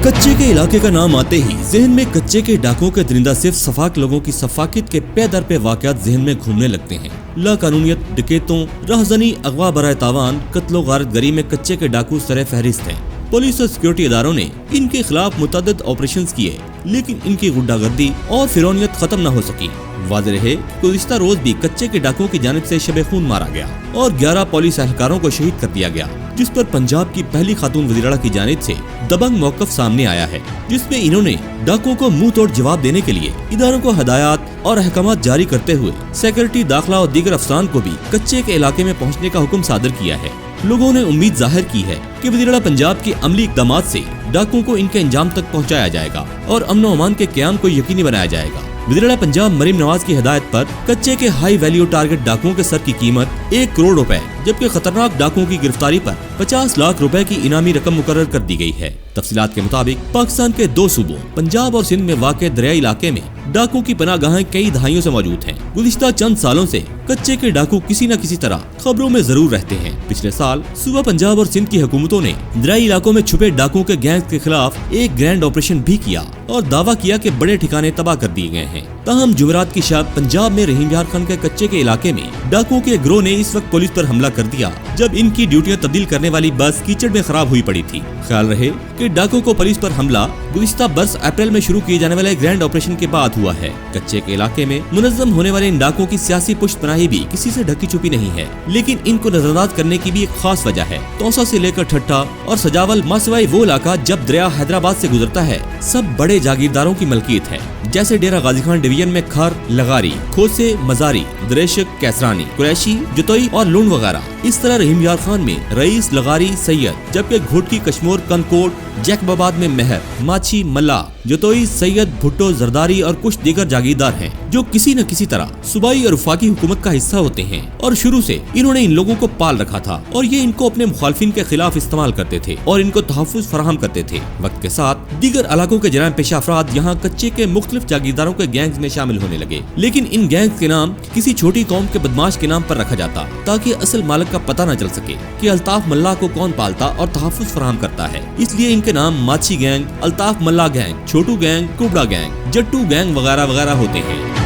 कच्चे के इलाके का नाम आते ही जहन में कच्चे के डाकुओं के दरिंदा सिर्फ सफाक लोगों की सफाकित के पे दर पे वाकयात जहन में घूमने लगते हैं। लाकानूनियत, डकैतों, राहजनी, अगवा बराए तावान, कत्लो गारत गरी में कच्चे के डाकू सरे फहरिस्त हैं। पुलिस और सिक्योरिटी इदारों ने इनके खिलाफ मुतअद्दिद ऑपरेशंस किए, लेकिन इनकी गुंडागर्दी और फिरौनियत खत्म न हो सकी। वाज़ेह है कि गुज़िश्ता रोज भी कच्चे के डाकुओं की जानिब से शब खून मारा गया और 11 पुलिस एहलकारों को शहीद कर दिया गया, जिस पर पंजाब की पहली खातून वज़ीर-ए-आला की जानिब से दबंग मौक़िफ़ सामने आया है, जिसमें इन्होंने डाकुओं को मुंह तोड़ जवाब देने के लिए इदारों को हदायत और अहकामात जारी करते हुए सेक्रेटरी दाखिला और दीगर अफसरान को भी कच्चे के इलाके में पहुँचने का हुक्म सादर किया है। लोगों ने उम्मीद जाहिर की है कि वज़ीर-ए-आला पंजाब के अमली इक़दामात से डाकुओं को इनके अंजाम तक पहुँचाया जाएगा और अमन व अमान के क़याम को यकीनी बनाया जाएगा। वज़ीर-ए-आला पंजाब मरीम नवाज की हिदायत पर कच्चे के हाई वैल्यू टारगेट डाकुओं के सर की कीमत 1 करोड़ रुपए, जबकि खतरनाक डाकुओं की गिरफ्तारी पर 50 लाख रुपए की इनामी रकम मुकर्रर कर दी गई है। तफसीलात के मुताबिक पाकिस्तान के 2 सूबों पंजाब और सिंध में वाक़ दरियाई इलाके में डाकुओं की पनाहगाहें कई दहाइयों से मौजूद हैं। गुज़िश्ता चंद सालों से कच्चे के डाकू किसी न किसी तरह खबरों में जरूर रहते हैं। पिछले साल सूबा पंजाब और सिंध की हुकूमतों ने दरियाई इलाकों में छुपे डाकुओं के गैंग के खिलाफ एक ग्रैंड ऑपरेशन भी किया और दावा किया कि बड़े ठिकाने तबाह कर दिए गए हैं। ताहम जुमेरात की शब पंजाब में रहीम यार खान के कच्चे के इलाके में डाकुओं के गिरोह ने इस वक्त पुलिस पर हमला कर दिया जब इनकी ड्यूटियां तब्दील करने वाली बस कीचड़ में खराब हुई पड़ी थी। ख्याल रहे कि डाकुओं को पुलिस पर हमला गुज़िश्ता बरस अप्रैल में शुरू किए जाने वाले ग्रैंड ऑपरेशन के बाद हुआ है। कच्चे के इलाके में मुनज़्ज़म होने वाले इन डाकुओं की सियासी पुश्तपनाही भी किसी से ढकी छुपी नहीं है, लेकिन इनको नजरअंदाज करने की भी एक खास वजह है। तौसा से लेकर ठट्टा और सजावल मासवाई वो इलाका जब दरिया हैदराबाद से गुजरता है सब बड़े जागीरदारों की मलकियत है, जैसे डेरा गाजी खान डिवीजन में खर, लगारी, खोसे, मजारी, दरेशक, कैसरानी, कुरैशी, जतोई और लुंड वगैरह। इस तरह रहीम यार खान में रईस, लगारी, सैयद, जबकि घोटकी, कश्मोर, कनकोट, जैकबाबाद में मेहर, माछी, मल्ला, जतोई, सैयद, भुट्टो, जरदारी और कुछ दीगर जागीरदार हैं जो किसी न किसी तरह सूबाई और वफाकी हुकूमत का हिस्सा होते हैं और शुरू से इन्होंने इन लोगों को पाल रखा था और ये इनको अपने मुखालफिन के खिलाफ इस्तेमाल करते थे और इनको तहफ़्फ़ुज़ फराहम करते थे। वक्त के साथ दीगर इलाकों के जराइम पेशा अफराद यहाँ कच्चे के मुख्तलिफ जागीरदारों के गैंग्स में शामिल होने लगे, लेकिन इन गैंग्स के नाम किसी छोटी कौम के बदमाश के नाम पर रखा जाता ताकि असल मालिक का पता न चल सके कि अल्ताफ मल्ला को कौन पालता और तहफ़्फ़ुज़ फराहम करता है। इसलिए इनके नाम माछी गैंग, अल्ताफ मल्ला गैंग, छोटू गैंग, कुबड़ा गैंग, जट्टू गैंग वगैरह वगैरह होते हैं।